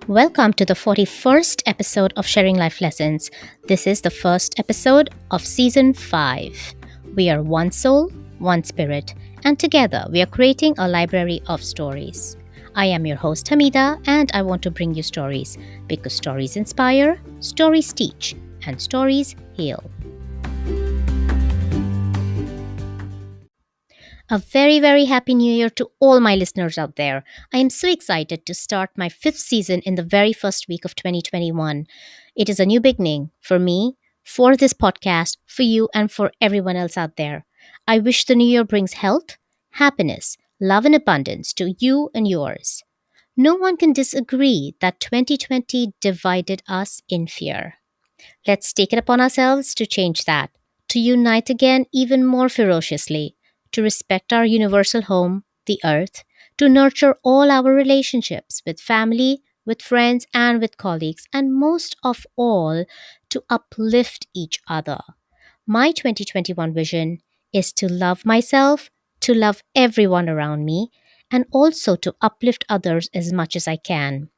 Welcome to the 41st episode of Sharing Life Lessons. This is the first episode of Season 5. We are one soul, one spirit, and together we are creating a library of stories. I am your host Hamidah, and I want to bring you stories because stories inspire, stories teach, and stories heal. A very, very happy new year to all my listeners out there. I am so excited to start my 5th season in the very first week of 2021. It is a new beginning for me, for this podcast, for you, and for everyone else out there. I wish the new year brings health, happiness, love, and abundance to you and yours. No one can disagree that 2020 divided us in fear. Let's take it upon ourselves to change that, to unite again even more ferociously, to respect our universal home, the earth, to nurture all our relationships with family, with friends, and with colleagues, and most of all, to uplift each other. My 2021 vision is to love myself, to love everyone around me, and also to uplift others as much as I can.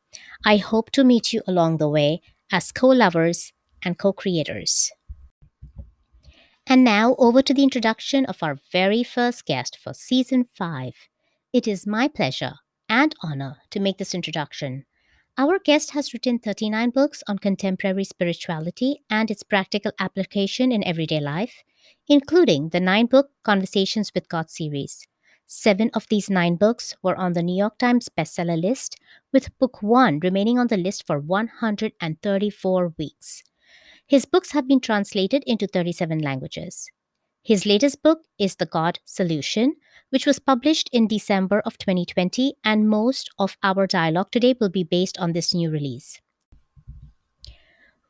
I hope to meet you along the way as co lovers and co creators. And now, over to the introduction of our very first guest for Season 5. It is my pleasure and honor to make this introduction. Our guest has written 39 books on contemporary spirituality and its practical application in everyday life, including the 9-book Conversations with God series. 7 of these 9 books were on the New York Times bestseller list, with book 1 remaining on the list for 134 weeks. His books have been translated into 37 languages. His latest book is The God Solution, which was published in December of 2020, and most of our dialogue today will be based on this new release.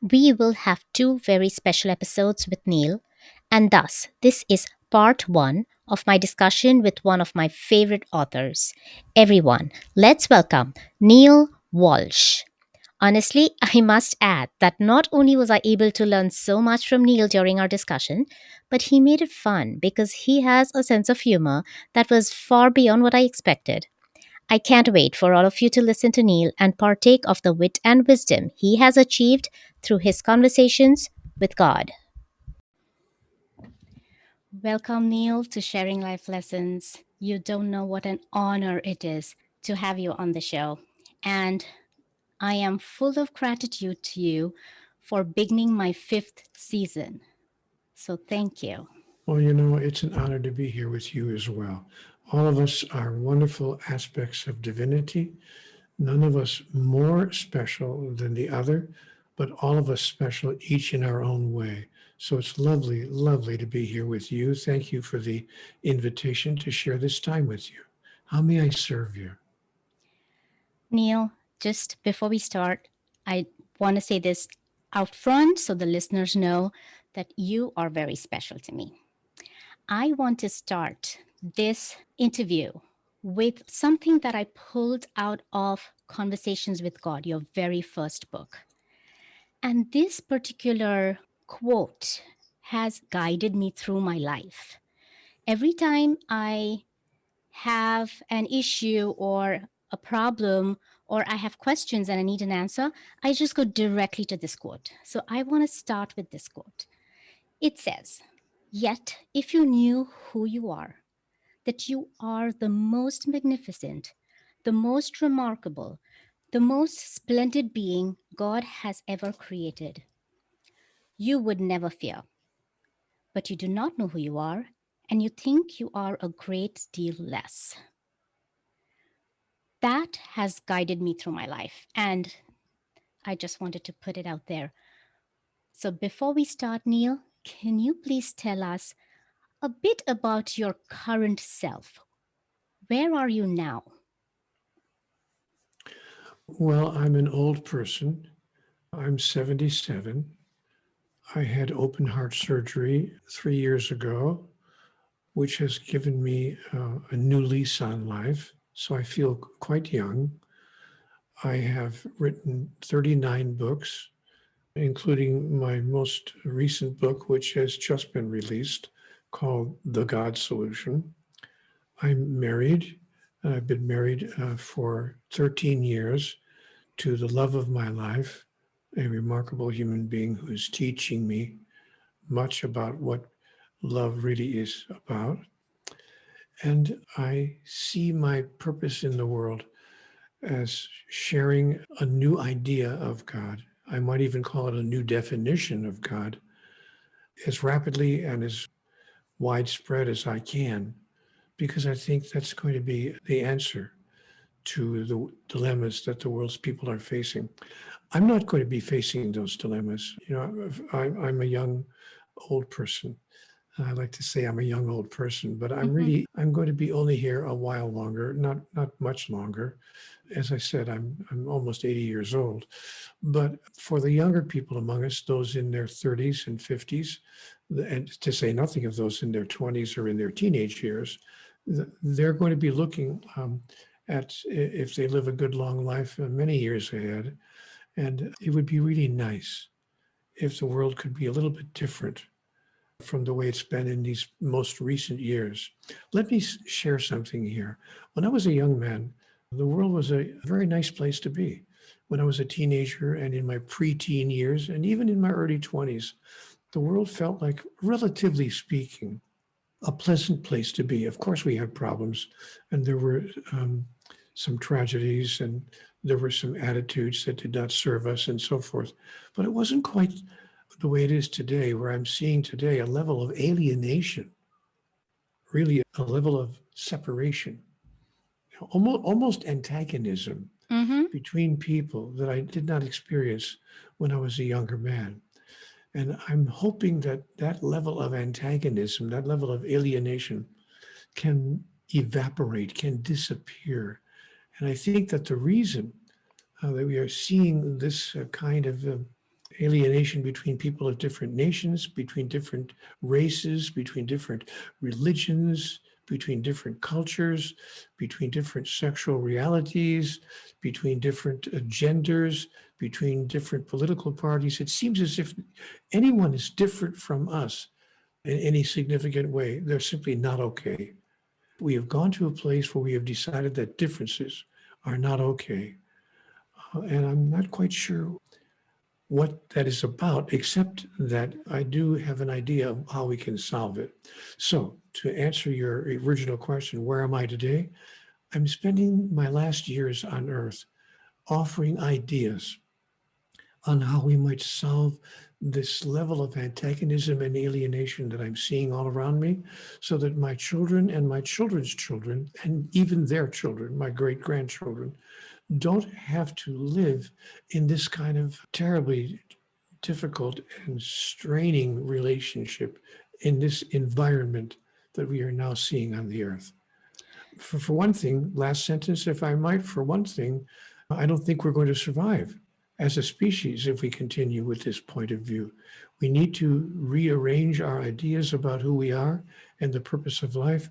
We will have 2 very special episodes with Neale, and thus this is part 1 of my discussion with one of my favorite authors. Everyone, let's welcome Neale Walsch. Honestly, I must add that not only was I able to learn so much from Neale during our discussion, but he made it fun because he has a sense of humor that was far beyond what I expected. I can't wait for all of you to listen to Neale and partake of the wit and wisdom he has achieved through his conversations with God. Welcome, Neale, to Sharing Life Lessons. You don't know what an honor it is to have you on the show. And I am full of gratitude to you for beginning my 5th season. So thank you. Well, it's an honor to be here with you as well. All of us are wonderful aspects of divinity, none of us more special than the other, but all of us special each in our own way. So it's lovely, lovely to be here with you. Thank you for the invitation to share this time with you. How may I serve you? Neale, just before we start, I want to say this out front so the listeners know that you are very special to me. I want to start this interview with something that I pulled out of Conversations with God, your very first book. And this particular quote has guided me through my life. Every time I have an issue or a problem or I have questions and I need an answer, I just go directly to this quote. So I want to start with this quote. It says, "Yet if you knew who you are, that you are the most magnificent, the most remarkable, the most splendid being God has ever created, you would never fear. But you do not know who you are, and you think you are a great deal less." That has guided me through my life, and I just wanted to put it out there. So before we start, Neale, can you please tell us a bit about your current self? Where are you now? Well, I'm an old person. I'm 77. I had open heart surgery 3 years ago, which has given me a new lease on life. So I feel quite young. I have written 39 books, including my most recent book, which has just been released, called The God Solution. I'm married. I've been married for 13 years to the love of my life, a remarkable human being who is teaching me much about what love really is about. And I see my purpose in the world as sharing a new idea of God. I might even call it a new definition of God as rapidly and as widespread as I can, because I think that's going to be the answer to the dilemmas that the world's people are facing. I'm not going to be facing those dilemmas. I'm a young old person. I like to say I'm a young old person, but Mhm. I'm going to be only here a while longer, not much longer. As I said, I'm almost 80 years old. But for the younger people among us, those in their 30s and 50s, and to say nothing of those in their 20s or in their teenage years, they're going to be looking at if they live a good long life many years ahead. And it would be really nice if the world could be a little bit different from the way it's been in these most recent years. Let me share something here. When I was a young man, the world was a very nice place to be. When I was a teenager and in my preteen years, and even in my early 20s, the world felt like, relatively speaking, a pleasant place to be. Of course, we had problems, and there were some tragedies, and there were some attitudes that did not serve us, and so forth. But it wasn't quite the way it is today, where I'm seeing today a level of alienation, really a level of separation, almost antagonism Mhm. between people that I did not experience when I was a younger man. And I'm hoping that that level of antagonism, that level of alienation can evaporate, can disappear. And I think that the reason that we are seeing this kind of alienation between people of different nations, between different races, between different religions, between different cultures, between different sexual realities, between different genders, between different political parties. It seems as if anyone is different from us in any significant way. They're simply not okay. We have gone to a place where we have decided that differences are not okay. And I'm not quite sure what that is about, except that I do have an idea of how we can solve it. So, to answer your original question, where am I today? I'm spending my last years on Earth offering ideas on how we might solve this level of antagonism and alienation that I'm seeing all around me, so that my children and my children's children, and even their children, my great grandchildren, don't have to live in this kind of terribly difficult and straining relationship in this environment that we are now seeing on the earth. For one thing, last sentence, if I might, for one thing, I don't think we're going to survive as a species if we continue with this point of view. We need to rearrange our ideas about who we are and the purpose of life,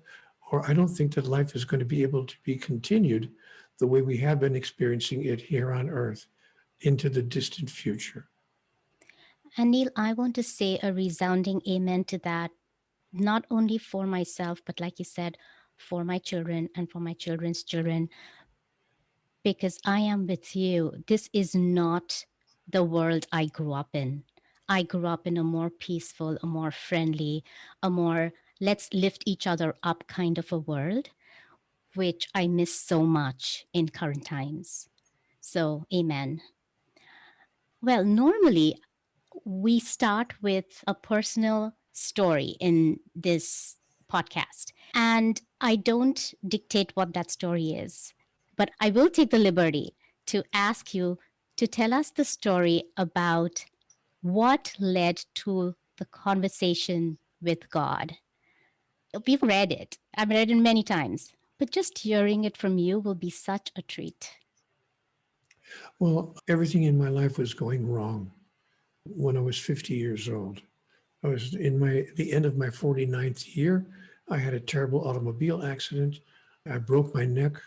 or I don't think that life is going to be able to be continued the way we have been experiencing it here on Earth into the distant future. And Neil, I want to say a resounding amen to that, not only for myself, but like you said, for my children and for my children's children, because I am with you. This is not the world I grew up in. I grew up in a more peaceful, a more friendly, a more let's lift each other up kind of a world, which I miss so much in current times. So, amen. Well, normally we start with a personal story in this podcast. And I don't dictate what that story is, but I will take the liberty to ask you to tell us the story about what led to the conversation with God. We've read it, I've read it many times, but just hearing it from you will be such a treat. Well, everything in my life was going wrong when I was 50 years old. I was in the end of my 49th year. I had a terrible automobile accident. I broke my neck,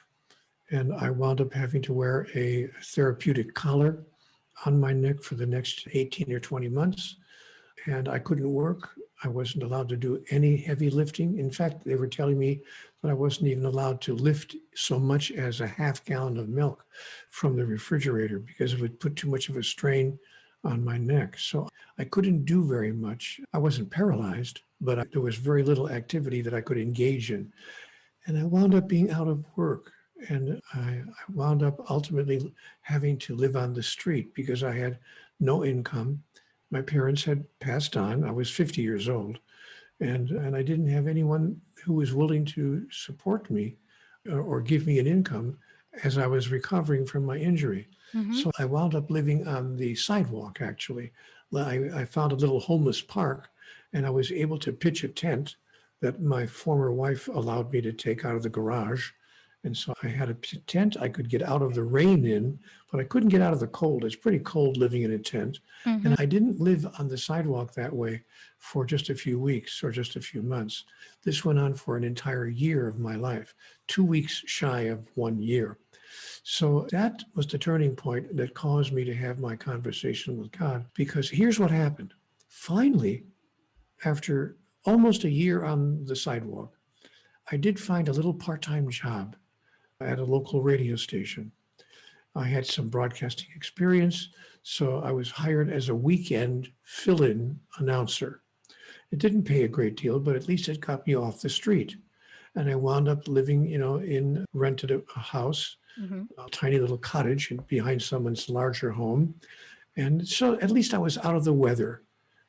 and I wound up having to wear a therapeutic collar on my neck for the next 18 or 20 months. And I couldn't work. I wasn't allowed to do any heavy lifting. In fact, they were telling me but I wasn't even allowed to lift so much as a half gallon of milk from the refrigerator because it would put too much of a strain on my neck. So I couldn't do very much. I wasn't paralyzed, but there was very little activity that I could engage in. And I wound up being out of work. And I wound up ultimately having to live on the street because I had no income. My parents had passed on. I was 50 years old. And I didn't have anyone who was willing to support me or give me an income as I was recovering from my injury. Mm-hmm. So I wound up living on the sidewalk, actually. I found a little homeless park, and I was able to pitch a tent that my former wife allowed me to take out of the garage. And so I had a tent I could get out of the rain in, but I couldn't get out of the cold. It's pretty cold living in a tent. Mm-hmm. And I didn't live on the sidewalk that way for just a few weeks or just a few months. This went on for an entire year of my life, 2 weeks shy of 1 year. So that was the turning point that caused me to have my conversation with God, because here's what happened. Finally, after almost a year on the sidewalk, I did find a little part-time job at a local radio station. I had some broadcasting experience, so I was hired as a weekend fill-in announcer. It didn't pay a great deal, but at least it got me off the street. And I wound up living, rented a house, Mm-hmm. a tiny little cottage behind someone's larger home. And so at least I was out of the weather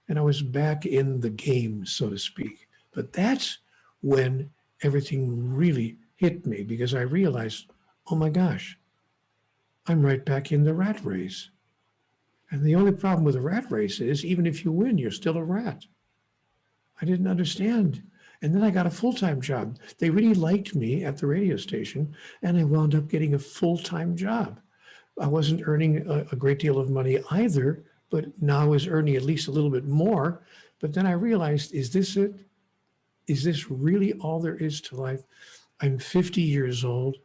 and I was back in the game, so to speak. But that's when everything really hit me, because I realized, oh my gosh, I'm right back in the rat race. And the only problem with the rat race is even if you win, you're still a rat. I didn't understand. And then I got a full-time job. They really liked me at the radio station, and I wound up getting a full-time job. I wasn't earning a great deal of money either, but now I was earning at least a little bit more. But then I realized, is this it? Is this really all there is to life? I'm 50 years old.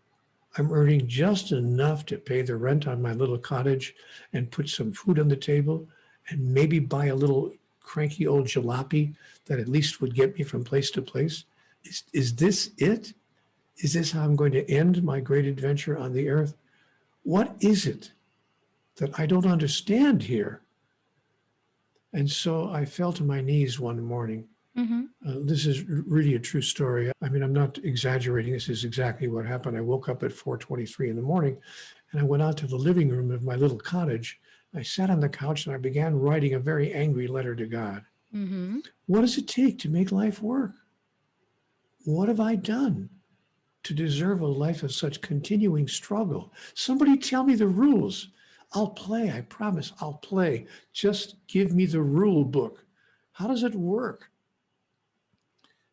I'm earning just enough to pay the rent on my little cottage and put some food on the table and maybe buy a little cranky old jalopy that at least would get me from place to place. Is this it? Is this how I'm going to end my great adventure on the earth? What is it that I don't understand here? And so I fell to my knees one morning. Mm-hmm. This is really a true story. I mean, I'm not exaggerating. This is exactly what happened. I woke up at 4:23 in the morning, and I went out to the living room of my little cottage. I sat on the couch and I began writing a very angry letter to God. Mm-hmm. What does it take to make life work? What have I done to deserve a life of such continuing struggle? Somebody tell me the rules. I'll play. I promise I'll play. Just give me the rule book. How does it work?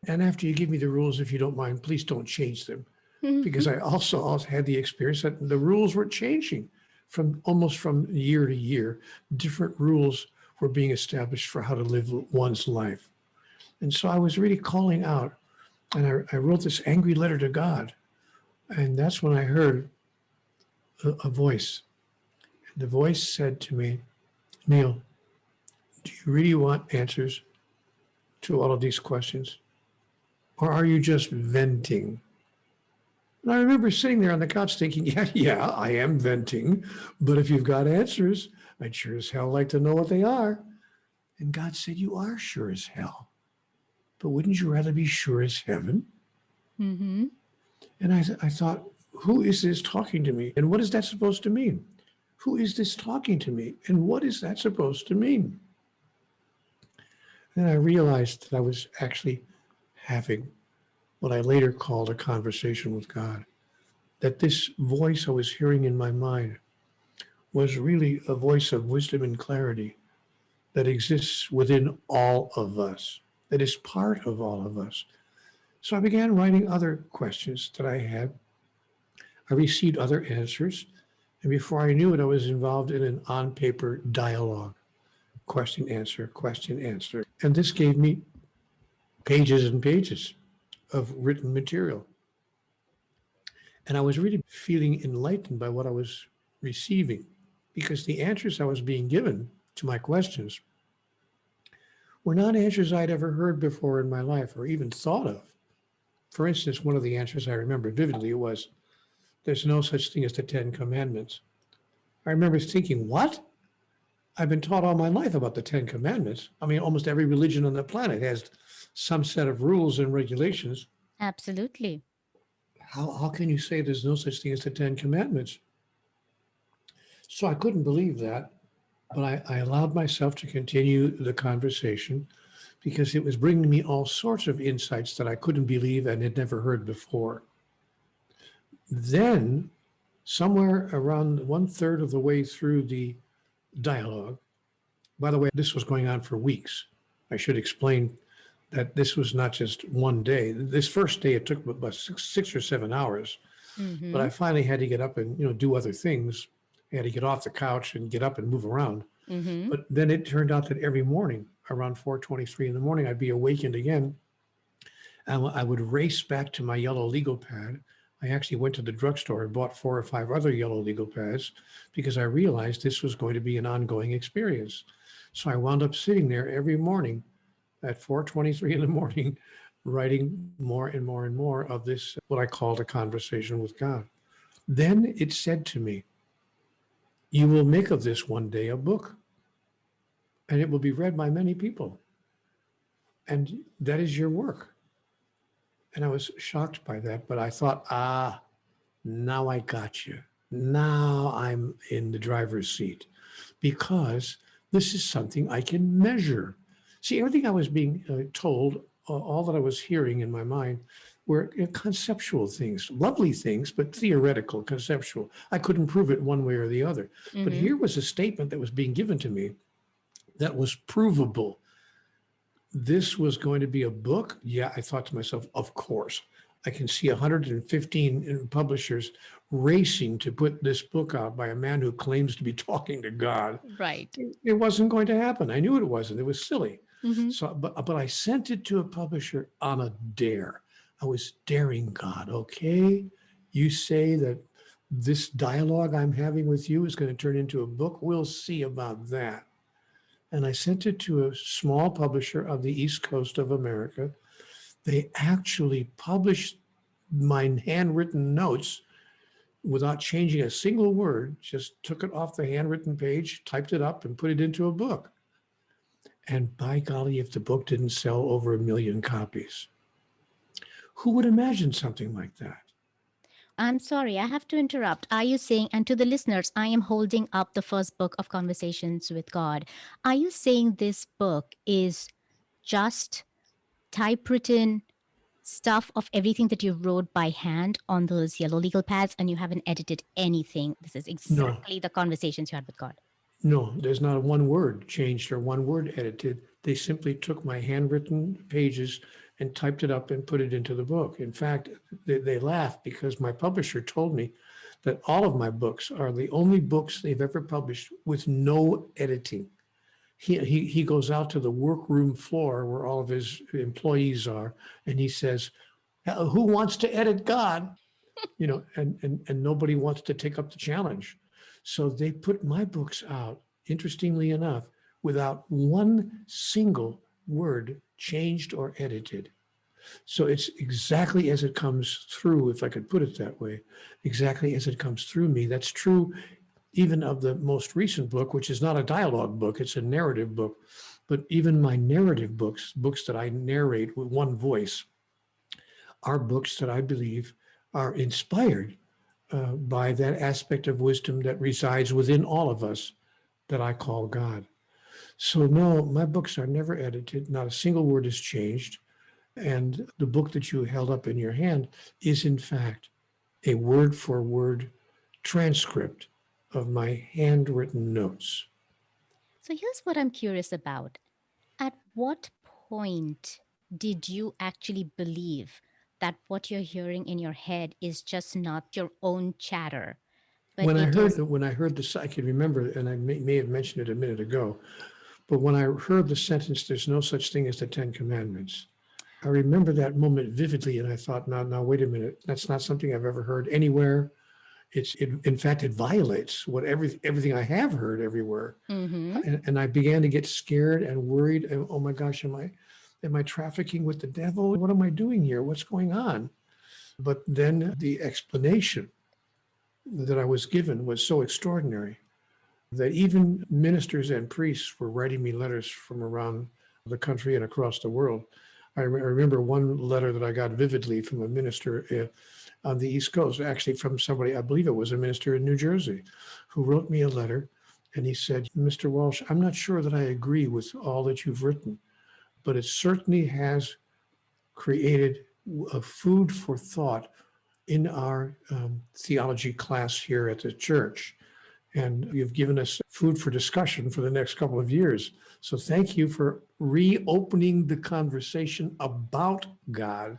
And after you give me the rules, if you don't mind, please don't change them. Because I also had the experience that the rules were changing from year to year. Different rules were being established for how to live one's life. And so I was really calling out, and I wrote this angry letter to God. And that's when I heard a voice. And the voice said to me, Neale, do you really want answers to all of these questions? Or are you just venting? And I remember sitting there on the couch thinking, yeah, I am venting, but if you've got answers, I'd sure as hell like to know what they are. And God said, you are sure as hell, but wouldn't you rather be sure as heaven? Mm-hmm. And I thought, who is this talking to me? And what is that supposed to mean? Who is this talking to me? And what is that supposed to mean? And then I realized that I was actually having what I later called a conversation with God. That this voice I was hearing in my mind was really a voice of wisdom and clarity that exists within all of us, that is part of all of us. So I began writing other questions that I had. I received other answers. And before I knew it, I was involved in an on-paper dialogue, question, answer, question, answer. And this gave me pages and pages of written material. And I was really feeling enlightened by what I was receiving, because the answers I was being given to my questions were not answers I'd ever heard before in my life or even thought of. For instance, one of the answers I remember vividly was, there's no such thing as the Ten Commandments. I remember thinking, what? I've been taught all my life about the Ten Commandments. I mean, almost every religion on the planet has some set of rules and regulations. Absolutely. How can you say there's no such thing as the Ten Commandments? So I couldn't believe that, but I allowed myself to continue the conversation because it was bringing me all sorts of insights that I couldn't believe and had never heard before. Then, somewhere around one third of the way through the dialogue, by the way, this was going on for weeks. I should explain that this was not just one day. This first day, it took about 6 or 7 hours, but Mm-hmm. I finally had to get up and do other things. I had to get off the couch and get up and move around. Mm-hmm. But then it turned out that every morning around 4:23 in the morning, I'd be awakened again. And I would race back to my yellow legal pad. I actually went to the drugstore and bought 4 or 5 other yellow legal pads because I realized this was going to be an ongoing experience. So I wound up sitting there every morning at 4:23 in the morning, writing more and more and more of this, what I called a conversation with God. Then it said to me, you will make of this one day a book, and it will be read by many people. And that is your work. And I was shocked by that, but I thought, now I got you. Now I'm in the driver's seat because this is something I can measure. See, everything I was being told, all that I was hearing in my mind were conceptual things, lovely things, but theoretical, conceptual. I couldn't prove it one way or the other. But Mm-hmm. here was a statement that was being given to me that was provable. This was going to be a book. Yeah, I thought to myself, of course. I can see 115 publishers racing to put this book out by a man who claims to be talking to God. Right. It wasn't going to happen. I knew it wasn't. It was silly. Mm-hmm. So, but I sent it to a publisher on a dare. I was daring God. Okay, you say that this dialogue I'm having with you is going to turn into a book. We'll see about that. And I sent it to a small publisher of the East Coast of America. They actually published my handwritten notes without changing a single word, just took it off the handwritten page, typed it up, and put it into a book. And by golly, if the book didn't sell over 1 million copies, who would imagine something like that? I'm sorry, I have to interrupt. Are you saying, and to the listeners, I am holding up the first book of Conversations with God. Are you saying this book is just typewritten stuff of everything that you wrote by hand on those yellow legal pads and you haven't edited anything? This is No, exactly the conversations you had with God. no, there's not one word changed or one word edited. They simply took my handwritten pages and typed it up and put it into the book. In fact, they laughed because my publisher told me that all of my books are the only books they've ever published with no editing. He goes out to the workroom floor where all of his employees are, and he says, who wants to edit God? And nobody wants to take up the challenge. So they put my books out, interestingly enough, without one single word changed or edited. So it's exactly as it comes through, if I could put it that way, exactly as it comes through me. That's true even of the most recent book, which is not a dialogue book, it's a narrative book. But even my narrative books, books that I narrate with one voice, are books that I believe are inspired by that aspect of wisdom that resides within all of us that I call God. So no, my books are never edited. Not a single word is changed. And the book that you held up in your hand is in fact a word for word transcript of my handwritten notes. So here's what I'm curious about. At what point did you actually believe that what you're hearing in your head is just not your own chatter, but When I it heard is when I heard this, I can remember, and I may have mentioned it a minute ago, but when I heard the sentence, "There's no such thing as the Ten Commandments," I remember that moment vividly, and I thought, now, wait a minute, that's not something I've ever heard anywhere. In fact, it violates everything I have heard everywhere. mm-hmm, And I began to get scared and worried. And oh my gosh, am I Am I trafficking with the devil? What am I doing here? What's going on? But then the explanation that I was given was so extraordinary that even ministers and priests were writing me letters from around the country and across the world. I remember one letter that I got vividly from a minister on the East Coast, actually from somebody, I believe it was a minister in New Jersey, who wrote me a letter. And he said, Mr. Walsch, I'm not sure that I agree with all that you've written, but it certainly has created a food for thought in our theology class here at the church. And you've given us food for discussion for the next couple of years. So thank you for reopening the conversation about God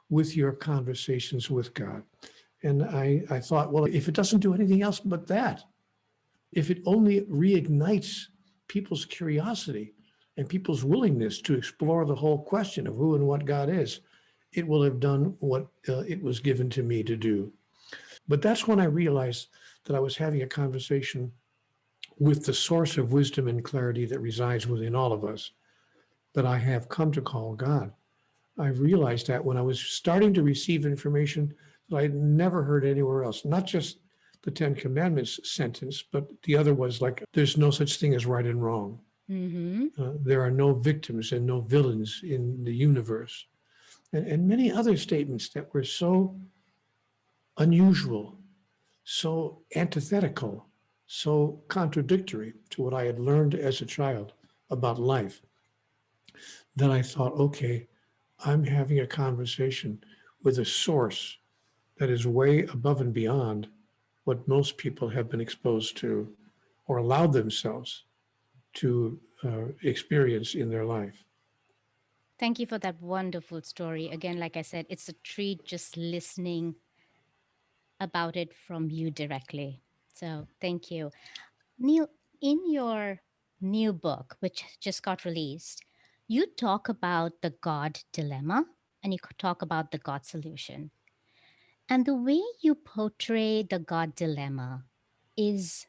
with your conversations with God. And I thought, well, if it doesn't do anything else but that, if it only reignites people's curiosity and people's willingness to explore the whole question of who and what God is, it will have done what it was given to me to do. But that's when I realized that I was having a conversation with the source of wisdom and clarity that resides within all of us, that I have come to call God. I realized that when I was starting to receive information that I had never heard anywhere else, not just the Ten Commandments sentence, but the other was like, there's no such thing as right and wrong. There are no victims and no villains in the universe. And many other statements that were so unusual, so antithetical, so contradictory to what I had learned as a child about life, that I thought, okay, I'm having a conversation with a source that is way above and beyond what most people have been exposed to or allowed themselves to experience in their life. Thank you for that wonderful story. Again, like I said, it's a treat just listening about it from you directly. So thank you. Neil, in your new book, which just got released, you talk about the God dilemma and you talk about the God solution. And the way you portray the God dilemma is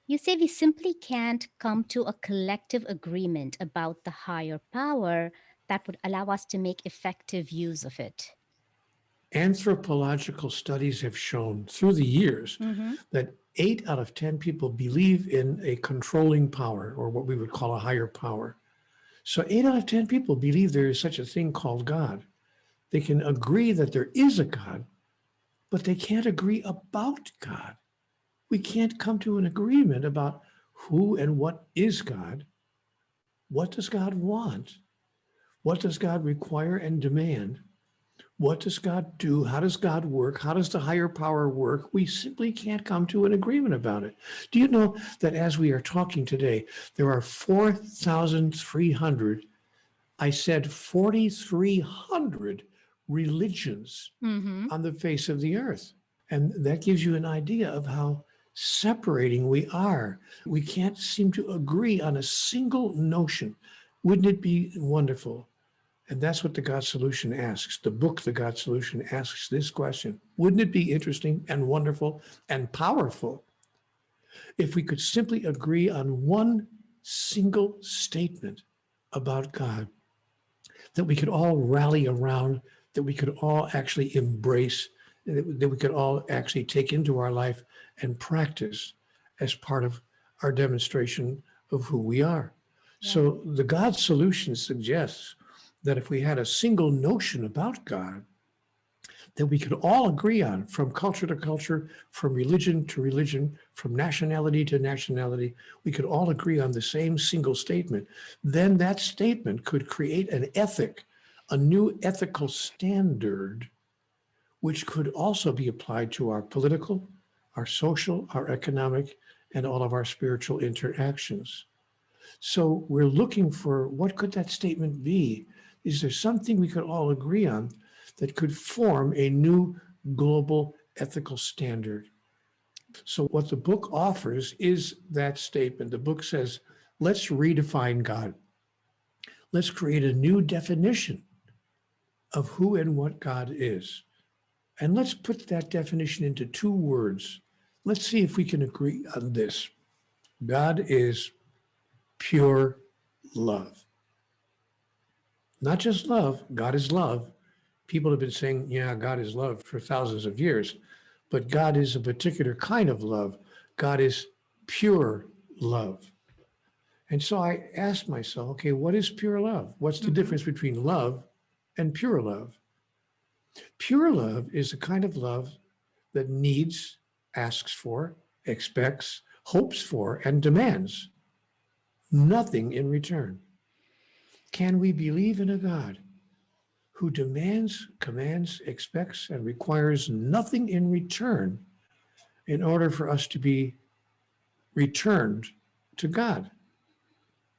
you say we simply can't come to a collective agreement about the higher power that would allow us to make effective use of it. Anthropological studies have shown through the years that 8 out of 10 people believe in a controlling power, or what we would call a higher power. So 8 out of 10 people believe there is such a thing called God. They can agree that there is a God, but they can't agree about God. We can't come to an agreement about who and what is God. What does God want? What does God require and demand? What does God do? How does God work? How does the higher power work? We simply can't come to an agreement about it. Do you know that as we are talking today, there are 4,300, I said 4,300 religions on the face of the earth? And that gives you an idea of how separating we are. We can't seem to agree on a single notion. Wouldn't it be wonderful? And that's what the God Solution asks. The book, The God Solution, asks this question. Wouldn't it be interesting and wonderful and powerful if we could simply agree on one single statement about God that we could all rally around, that we could all actually embrace, that we could all actually take into our life and practice as part of our demonstration of who we are? Yeah. So the God Solution suggests that if we had a single notion about God that we could all agree on, from culture to culture, from religion to religion, from nationality to nationality, we could all agree on the same single statement, then that statement could create an ethic, a new ethical standard, which could also be applied to our political, our social, our economic, and all of our spiritual interactions. So we're looking for, what could that statement be? Is there something we could all agree on that could form a new global ethical standard? So what the book offers is that statement. The book says, let's redefine God. Let's create a new definition of who and what God is. And let's put that definition into 2 words. Let's see if we can agree on this. God is pure love. Not just love, God is love. People have been saying, yeah, God is love for thousands of years, but God is a particular kind of love. God is pure love. And so I asked myself, okay, what is pure love? What's the Mm-hmm. difference between love and pure love? Pure love is the kind of love that needs, asks for, expects, hopes for, and demands nothing in return. Can we believe in a God who demands, commands, expects, and requires nothing in return in order for us to be returned to God?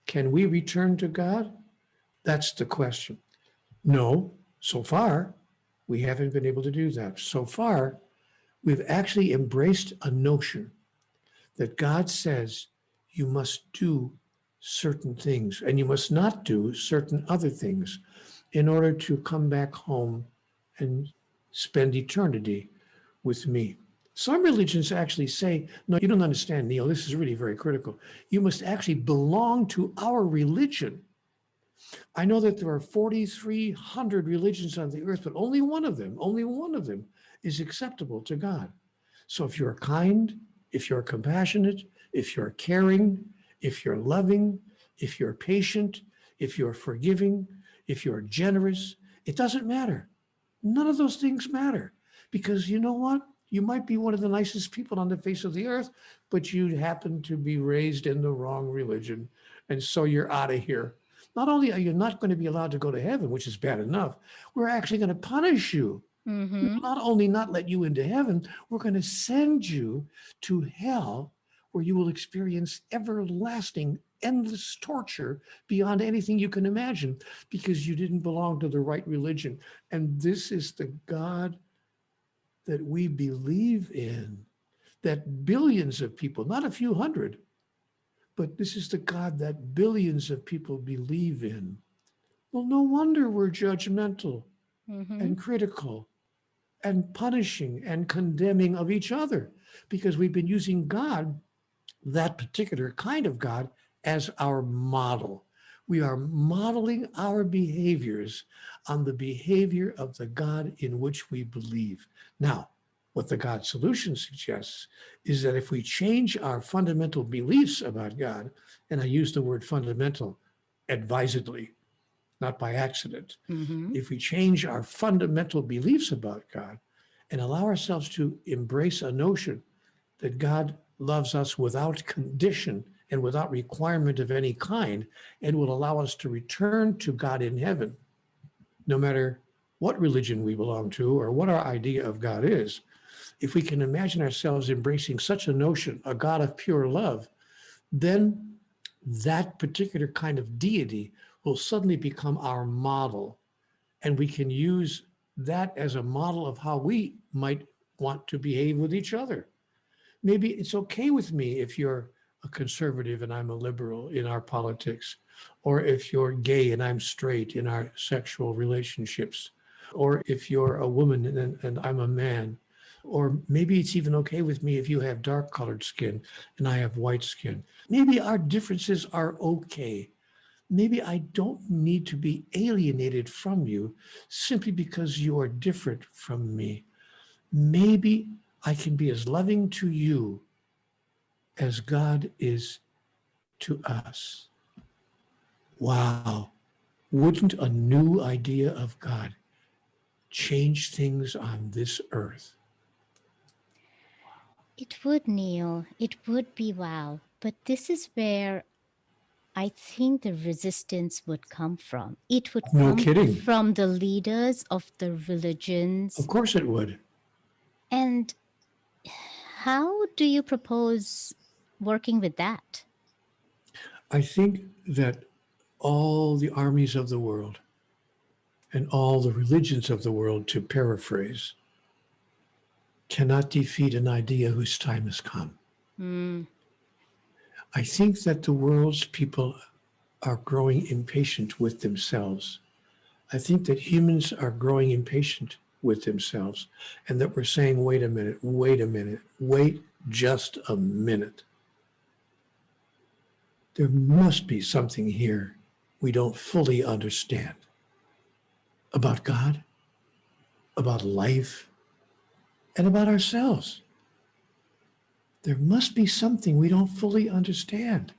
Can we return to God? That's the question. No, so far, we haven't been able to do that. So far, we've actually embraced a notion that God says you must do certain things and you must not do certain other things in order to come back home and spend eternity with me. Some religions actually say, no, you don't understand, Neil. This is really very critical. You must actually belong to our religion. I know that there are 4,300 religions on the earth, but only one of them is acceptable to God. So if you're kind, if you're compassionate, if you're caring, if you're loving, if you're patient, if you're forgiving, if you're generous, it doesn't matter. None of those things matter because you know what? You might be one of the nicest people on the face of the earth, but you happen to be raised in the wrong religion. And so you're out of here. Not only are you not going to be allowed to go to heaven, which is bad enough, we're actually going to punish you. We Mm-hmm. will not only not let you into heaven, we're going to send you to hell where you will experience everlasting, endless torture beyond anything you can imagine because you didn't belong to the right religion. And this is the God that we believe in, that billions of people, not a few hundred, but this is the God that billions of people believe in. Well, no wonder we're judgmental Mm-hmm. and critical and punishing and condemning of each other because we've been using God, that particular kind of God, as our model. We are modeling our behaviors on the behavior of the God in which we believe. Now, what the God solution suggests is that if we change our fundamental beliefs about God, and I use the word fundamental advisedly, not by accident, Mm-hmm. if we change our fundamental beliefs about God and allow ourselves to embrace a notion that God loves us without condition and without requirement of any kind, and will allow us to return to God in heaven, no matter what religion we belong to or what our idea of God is. If we can imagine ourselves embracing such a notion, a God of pure love, then that particular kind of deity will suddenly become our model. And we can use that as a model of how we might want to behave with each other. Maybe it's okay with me if you're a conservative and I'm a liberal in our politics, or if you're gay and I'm straight in our sexual relationships, or if you're a woman and I'm a man. Or maybe it's even okay with me if you have dark colored skin and I have white skin. Maybe our differences are okay. Maybe I don't need to be alienated from you simply because you are different from me. Maybe I can be as loving to you as God is to us. Wow. Wouldn't a new idea of God change things on this earth? It would, Neil. It would be wow. But this is where I think the resistance would come from. It would No come kidding. from the leaders of the Of religions. course it would. And how do you propose working with that? I think that all the armies of the world and all the religions of the world, to paraphrase, cannot defeat an idea whose time has come. Mm, I think that the world's people are growing impatient with themselves. I think that humans are growing impatient with themselves and that we're saying, wait a minute, wait just a minute. There must be something here we don't fully understand. about God, about life, and about ourselves. There must be something we don't fully understand,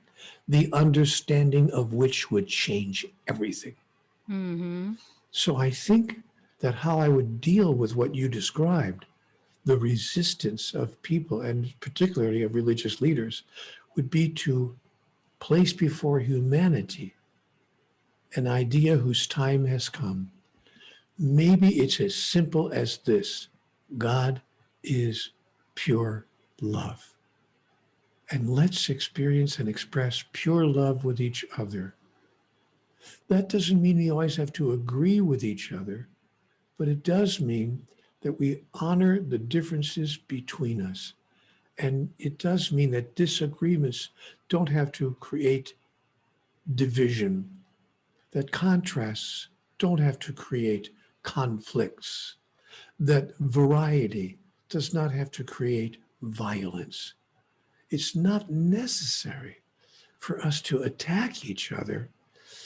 the understanding of which would change everything. Mm-hmm. So I think that how I would deal with what you described, the resistance of people and particularly of religious leaders, would be to place before humanity an idea whose time has come. Maybe it's as simple as this: God is pure love. And let's experience and express pure love with each other. That doesn't mean we always have to agree with each other, but it does mean that we honor the differences between us. And it does mean that disagreements don't have to create division, that contrasts don't have to create conflicts, that variety does not have to create violence. It's not necessary for us to attack each other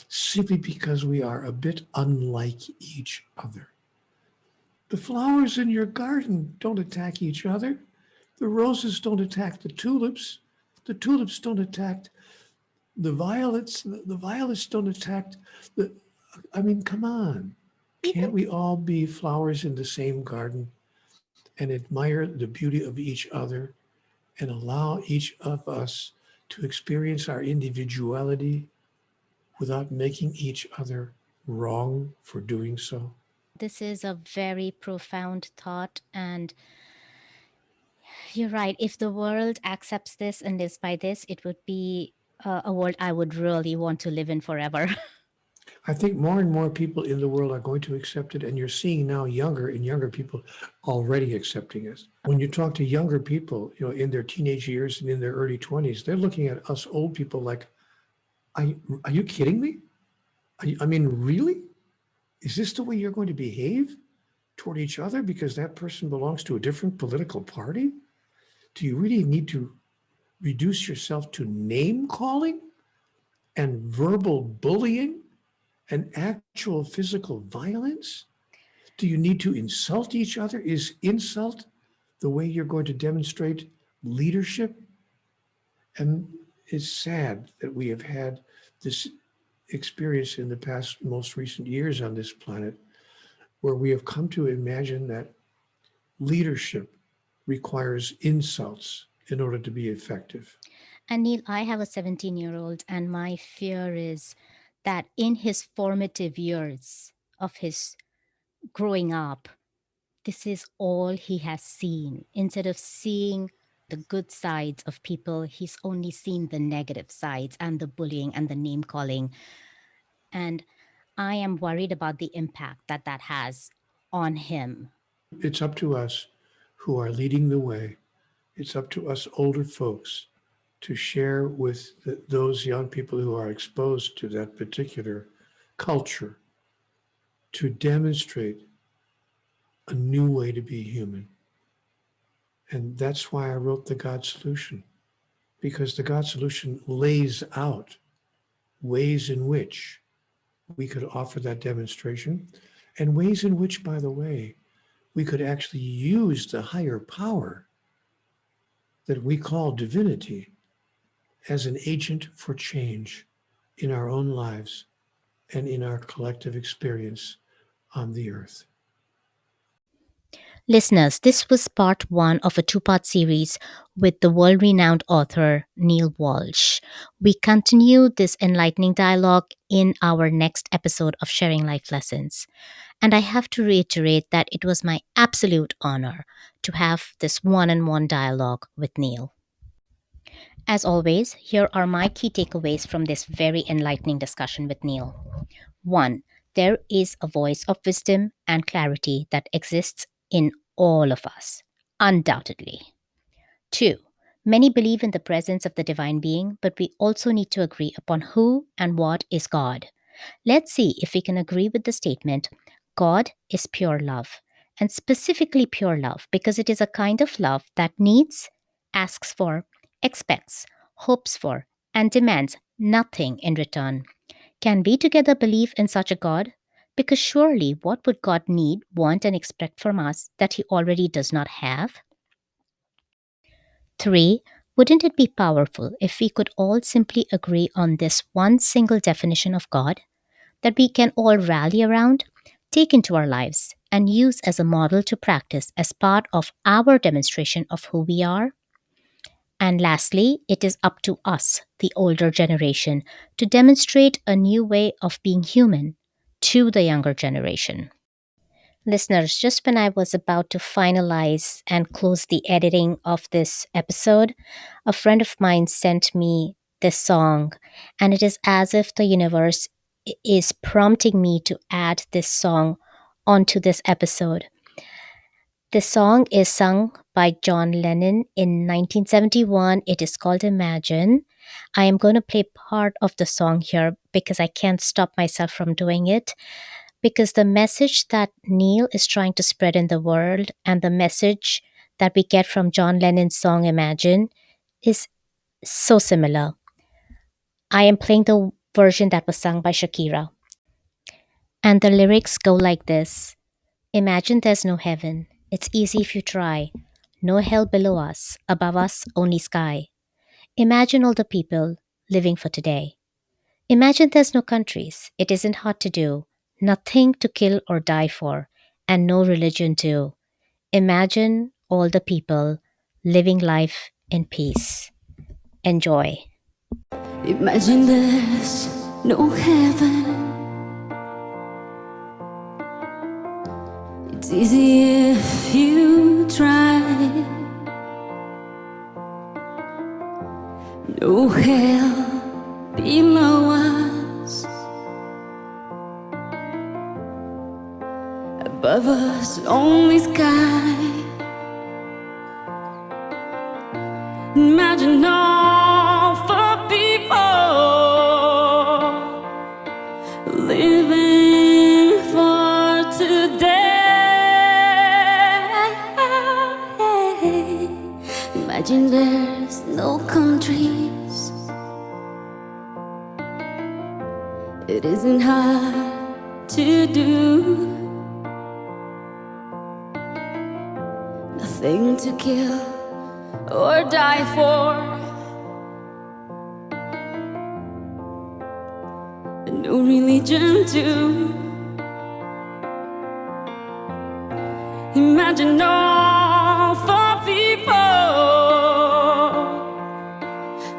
simply because we are a bit unlike each other. The flowers in your garden don't attack each other. The roses don't attack the tulips. The tulips don't attack the violets. The violets don't attack the. I mean, come on. Even Can't we all be flowers in the same garden and admire the beauty of each other and allow each of us to experience our individuality without making each other wrong for doing so? this is a very profound thought, and you're right. If the world accepts this and lives by this, it would be a world I would really want to live in forever. I think more and more people in the world are going to accept it, and you're seeing now younger and younger people already accepting it. When you talk to younger people, in their teenage years and in their early 20s, they're looking at us old people like, are, are you kidding me? I mean, really? Is this the way you're going to behave toward each other because that person belongs to a different political party? Do you really need to reduce yourself to name calling and verbal bullying and actual physical violence? Do you need to insult each other? Is insult the way you're going to demonstrate leadership? And it's sad that we have had this experience in the past, most recent years on this planet, where we have come to imagine that leadership requires insults in order to be effective. And Neil, I have a 17-year-old, and my fear is that in his formative years of his growing up, this is all he has seen. Instead of seeing the good sides of people, he's only seen the negative sides and the bullying and the name calling. And I am worried about the impact that that has on him. It's up to us who are leading the way. It's up to us older folks to share with those young people who are exposed to that particular culture to demonstrate a new way to be human. And that's why I wrote the God Solution, because the God Solution lays out ways in which we could offer that demonstration and ways in which, by the way, we could actually use the higher power that we call divinity as an agent for change in our own lives and in our collective experience on the earth. Listeners, this was part one of a two-part series with the world renowned author Neale Walsch. We continue this enlightening dialogue in our next episode of Sharing Life Lessons. And I have to reiterate that it was my absolute honor to have this one on one dialogue with Neale. As always, here are my key takeaways from this very enlightening discussion with Neale. 1. There is a voice of wisdom and clarity that exists in all of us, undoubtedly. 2. Many believe in the presence of the divine being, but we also need to agree upon who and what is God. Let's see if we can agree with the statement God is pure love, and specifically pure love because it is a kind of love that needs, asks for, expects, hopes for, and demands nothing in return. Can we together believe in such a God? Because surely, what would God need, want, and expect from us that He already does not have? 3. Wouldn't it be powerful if we could all simply agree on this one single definition of God that we can all rally around, take into our lives, and use as a model to practice as part of our demonstration of who we are? And lastly, it is up to us, the older generation, to demonstrate a new way of being human to the younger generation. Listeners, just when I was about to finalize and close the editing of this episode, a friend of mine sent me this song, and it is as if the universe is prompting me to add this song onto this episode. This song is sung by John Lennon in 1971. It is called Imagine. I am going to play part of the song here because I can't stop myself from doing it, because the message that Neale is trying to spread in the world and the message that we get from John Lennon's song Imagine is so similar. I am playing the version that was sung by Shakira. And the lyrics go like this: Imagine there's no heaven. It's easy if you try. No hell below us, above us, only sky. Imagine all the people living for today. Imagine there's no countries. It isn't hard to do. Nothing to kill or die for, and no religion too. Imagine all the people living life in peace. Enjoy. Imagine there's no heaven. It's easy if you try. No hell below us, above us only sky. Imagine all the people living for today. Imagine there's no countries. It isn't hard to do. Nothing to kill or die for, and no religion too. Imagine all the people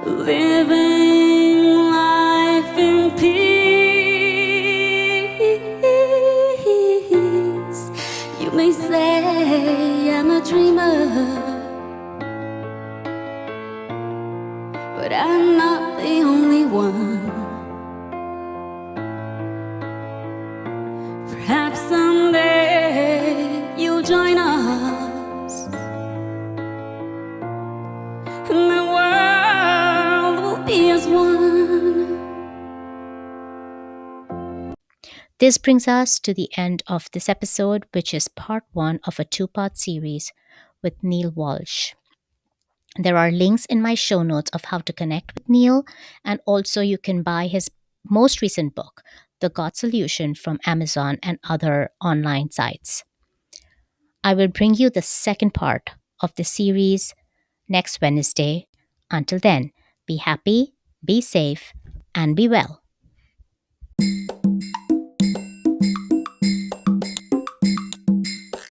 living life in peace. You may say I'm a dreamer, but I'm not the only one. Perhaps someday you'll join us, and the world will be as one. This brings us to the end of this episode, which is part 1 of a 2-part series with Neale Walsch. There are links in my show notes of how to connect with Neale, and also you can buy his most recent book, The God Solution, from Amazon and other online sites. I will bring you the second part of the series next Wednesday. Until then, be happy, be safe, and be well.